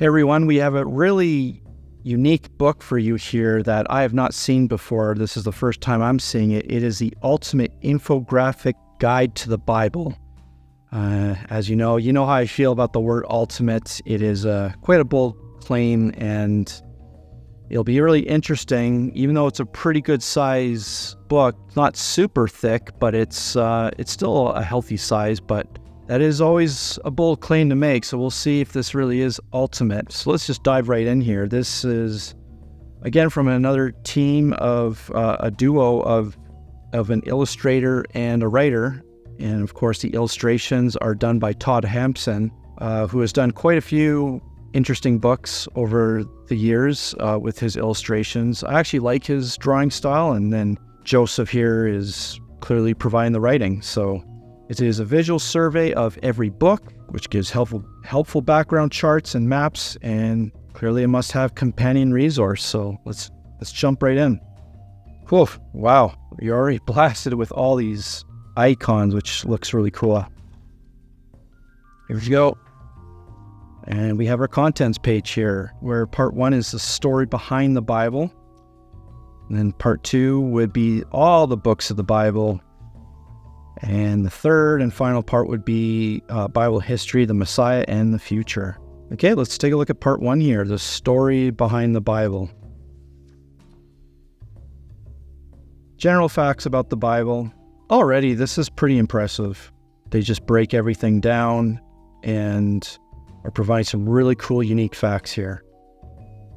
Hey everyone, we have a really unique book for you here that I have not seen before. This is the first time I'm seeing it. It is the ultimate infographic guide to the Bible. As you know how I feel about the word ultimate. It is quite a bold claim, and it'll be really interesting. Even though it's a pretty good size book, it's not super thick, but it's still a healthy size. But that is always a bold claim to make, so we'll see if this really is ultimate. So let's just dive right in here. This is, again, from another team of a duo of an illustrator and a writer. And of course, the illustrations are done by Todd Hampson, who has done quite a few interesting books over the years with his illustrations. I actually like his drawing style, and then Joseph here is clearly providing the writing. So it is a visual survey of every book, which gives helpful background charts and maps, and clearly a must-have companion resource. So let's jump right in. Whew, wow, you're already blasted with all these icons, which looks really cool. Here we go. And we have our contents page here, where part 1 is the story behind the Bible. And then part 2 would be all the books of the Bible. And the third and final part would be Bible history, the Messiah, and the future. Okay, let's take a look at part 1 here, the story behind the Bible. General facts about the Bible. Already, this is pretty impressive. They just break everything down and are providing some really cool, unique facts here.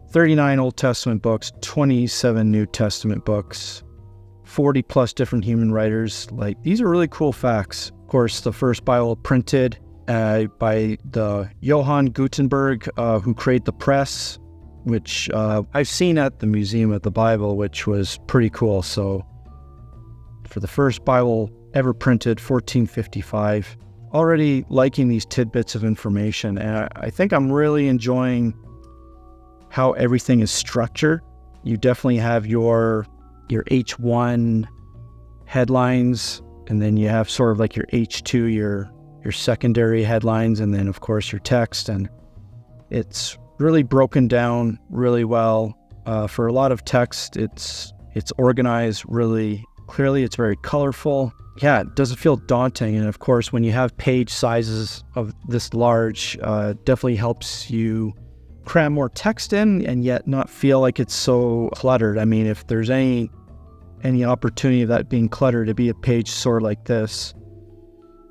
39 Old Testament books, 27 New Testament books, 40 plus different human writers. Like, these are really cool facts. Of course, the first Bible printed by the Johann Gutenberg, who created the press, which I've seen at the Museum of the Bible, which was pretty cool. So for the first Bible ever printed, 1455, already liking these tidbits of information. And I think I'm really enjoying how everything is structured. You definitely have your H1 headlines, and then you have sort of like your H2, your secondary headlines, and then of course your text. And it's really broken down really well. For a lot of text, it's organized really clearly. It's very colorful. Yeah, it doesn't feel daunting. And of course, when you have page sizes of this large, definitely helps you cram more text in and yet not feel like it's so cluttered. I mean, if there's any opportunity of that being cluttered, to be a page sort of like this.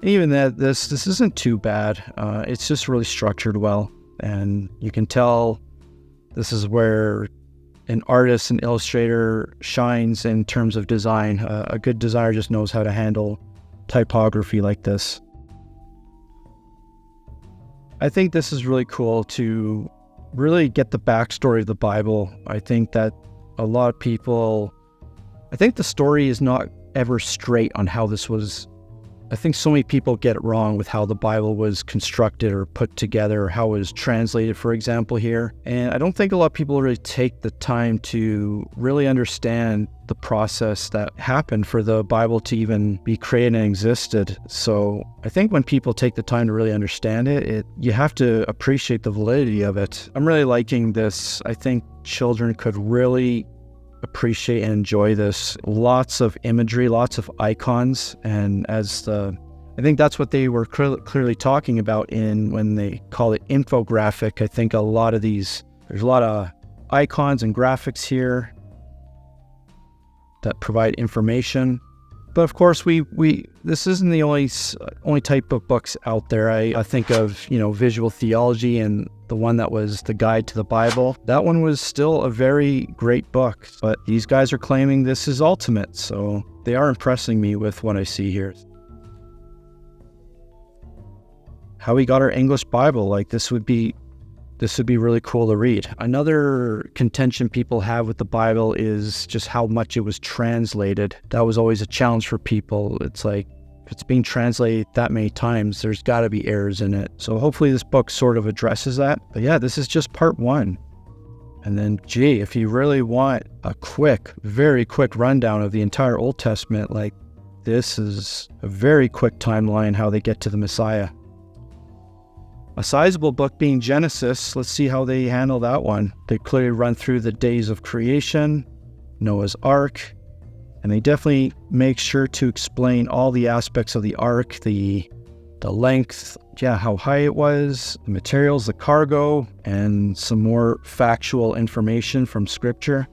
And even that, this isn't too bad. It's just really structured well. And you can tell this is where an artist and illustrator shines in terms of design. A good designer just knows how to handle typography like this. I think this is really cool to really get the backstory of the Bible. I think that a lot of people, I think the story is not ever straight on how this was. I think so many people get it wrong with how the Bible was constructed or put together, or how it was translated, for example, here. And I don't think a lot of people really take the time to really understand the process that happened for the Bible to even be created and existed. So I think when people take the time to really understand it, you have to appreciate the validity of it. I'm really liking this. I think children could really appreciate and enjoy this. Lots of imagery, lots of icons, and I think that's what they were clearly talking about when they call it infographic. I think there's a lot of icons and graphics here that provide information. But of course, this isn't the only type of books out there. I think of visual theology, and the one that was the guide to the Bible. That one was still a very great book, but these guys are claiming this is ultimate, so they are impressing me with what I see here. How we got our English Bible, like this would be really cool to read. Another contention people have with the Bible is just how much it was translated. That was always a challenge for people. It's like, if it's being translated that many times, there's got to be errors in it. So hopefully this book sort of addresses that. But yeah, this is just part 1. And then, if you really want a very quick rundown of the entire Old Testament, like, this is a very quick timeline how they get to the Messiah. A sizable book being Genesis. Let's see how they handle that one. They clearly run through the days of creation, Noah's Ark, and they definitely make sure to explain all the aspects of the ark, the length, how high it was, the materials, the cargo, and some more factual information from scripture.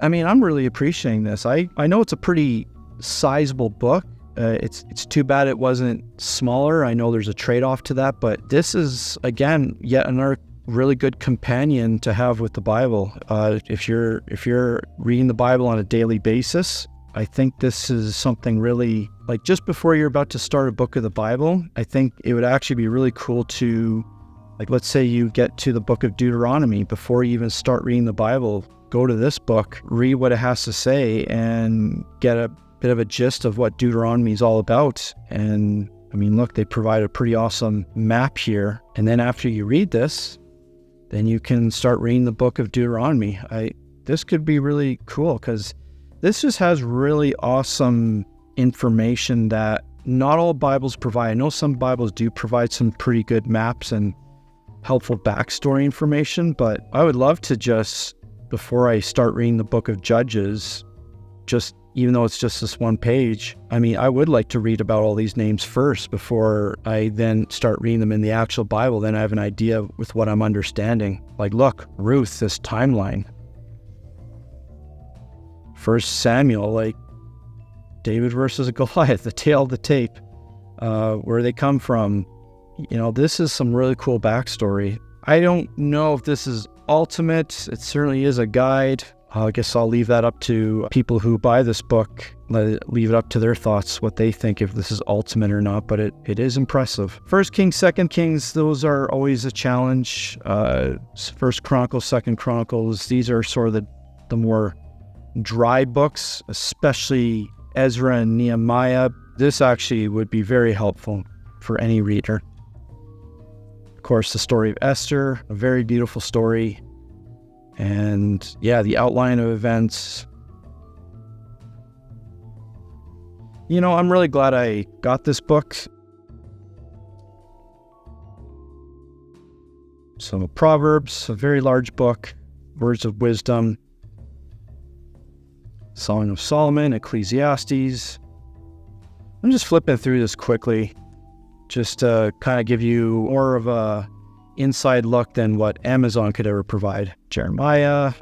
I mean, I'm really appreciating this. I know it's a pretty sizable book. It's too bad it wasn't smaller. I know there's a trade-off to that, but this is, again, yet another really good companion to have with the Bible. If you're reading the Bible on a daily basis, I think this is something really, like, just before you're about to start a book of the Bible, I think it would actually be really cool to, like, let's say you get to the book of Deuteronomy, before you even start reading the Bible, go to this book, read what it has to say, and get a bit of a gist of what Deuteronomy is all about. And I mean, look, they provide a pretty awesome map here. And then after you read this, then you can start reading the book of Deuteronomy. This could be really cool, because this just has really awesome information that not all Bibles provide. I know some Bibles do provide some pretty good maps and helpful backstory information, but I would love to just, before I start reading the book of Judges, just, even though it's just this one page, I mean, I would like to read about all these names first before I then start reading them in the actual Bible. Then I have an idea with what I'm understanding. Like, look, Ruth, this timeline. 1 Samuel, like David versus Goliath, the tail of the tape, where they come from. You know, this is some really cool backstory. I don't know if this is ultimate. It certainly is a guide. I guess I'll leave that up to people who buy this book, leave it up to their thoughts, what they think, if this is ultimate or not, but it is impressive. 1 Kings, 2 Kings, those are always a challenge. 1 Chronicles, 2 Chronicles, these are sort of the more dry books, especially Ezra and Nehemiah. This actually would be very helpful for any reader. Of course, the story of Esther, a very beautiful story. And yeah, the outline of events. You know, I'm really glad I got this book. So Proverbs, a very large book, words of wisdom, Song of Solomon, Ecclesiastes. I'm just flipping through this quickly, just to kind of give you more of a inside look than what Amazon could ever provide. Jeremiah,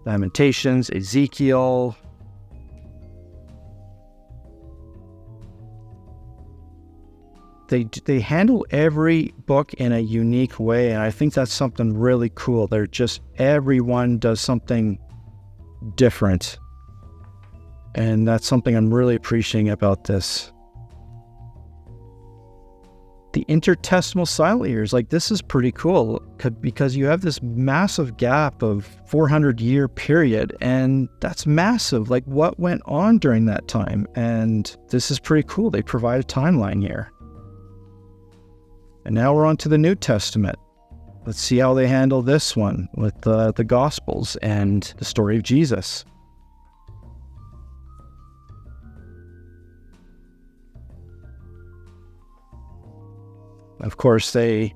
Lamentations, Ezekiel. They handle every book in a unique way, and I think that's something really cool. They're just, everyone does something different, and that's something I'm really appreciating about this. The intertestamental silent years, like, this is pretty cool, because you have this massive gap of 400-year period, and that's massive. Like, what went on during that time? And this is pretty cool. They provide a timeline here. And now we're on to the New Testament. Let's see how they handle this one with the Gospels and the story of Jesus. Of course, they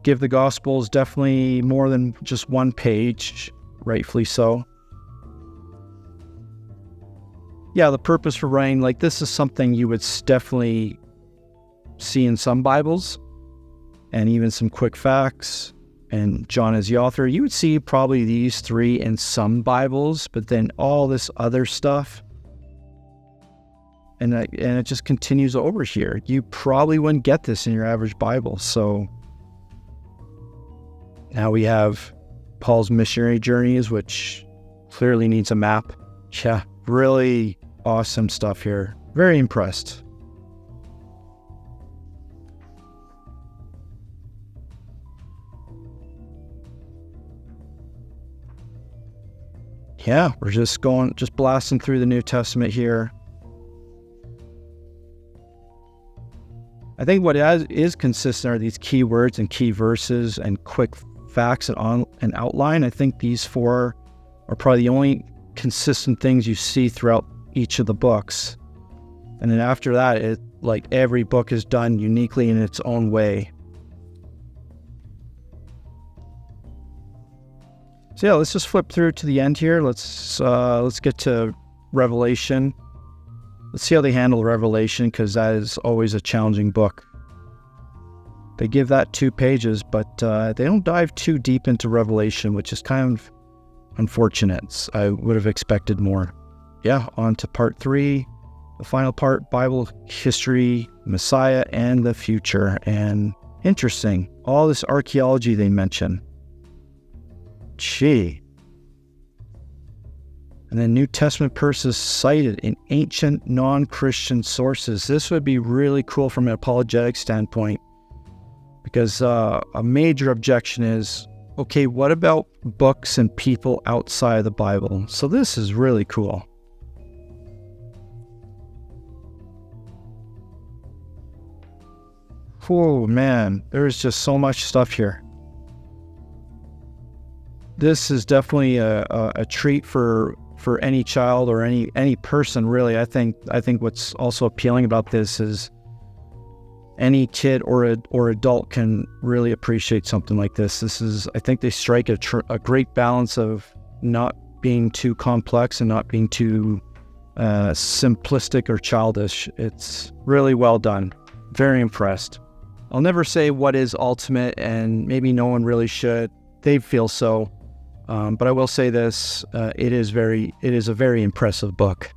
give the Gospels definitely more than just one page, rightfully so. Yeah, the purpose for writing, like, this is something you would definitely see in some Bibles, and even some quick facts, and John is the author. You would see probably these three in some Bibles, but then all this other stuff, and it just continues over here. You probably wouldn't get this in your average Bible. So now we have Paul's missionary journeys, which clearly needs a map. Yeah, really awesome stuff here. Very impressed. Yeah, we're just blasting through the New Testament here. I think what is consistent are these key words and key verses and quick facts and outline. I think these four are probably the only consistent things you see throughout each of the books. And then after that, like every book is done uniquely in its own way. So yeah, let's just flip through to the end here. Let's get to Revelation. Let's see how they handle Revelation, because that is always a challenging book. They give that 2 pages, but they don't dive too deep into Revelation, which is kind of unfortunate. I would have expected more. Yeah, on to part 3, the final part, Bible history, Messiah, and the future. And interesting, all this archaeology they mention. Gee. And then New Testament verses cited in ancient non-Christian sources. This would be really cool from an apologetic standpoint, because a major objection is, okay, what about books and people outside of the Bible? So this is really cool. Oh man, there's just so much stuff here. This is definitely a treat for any child or any person, really. I think what's also appealing about this is any kid or adult can really appreciate something like this. I think they strike a great balance of not being too complex and not being too simplistic or childish. It's really well done. Very impressed. I'll never say what is ultimate, and maybe no one really should. They feel so. But I will say this, it is a very impressive book.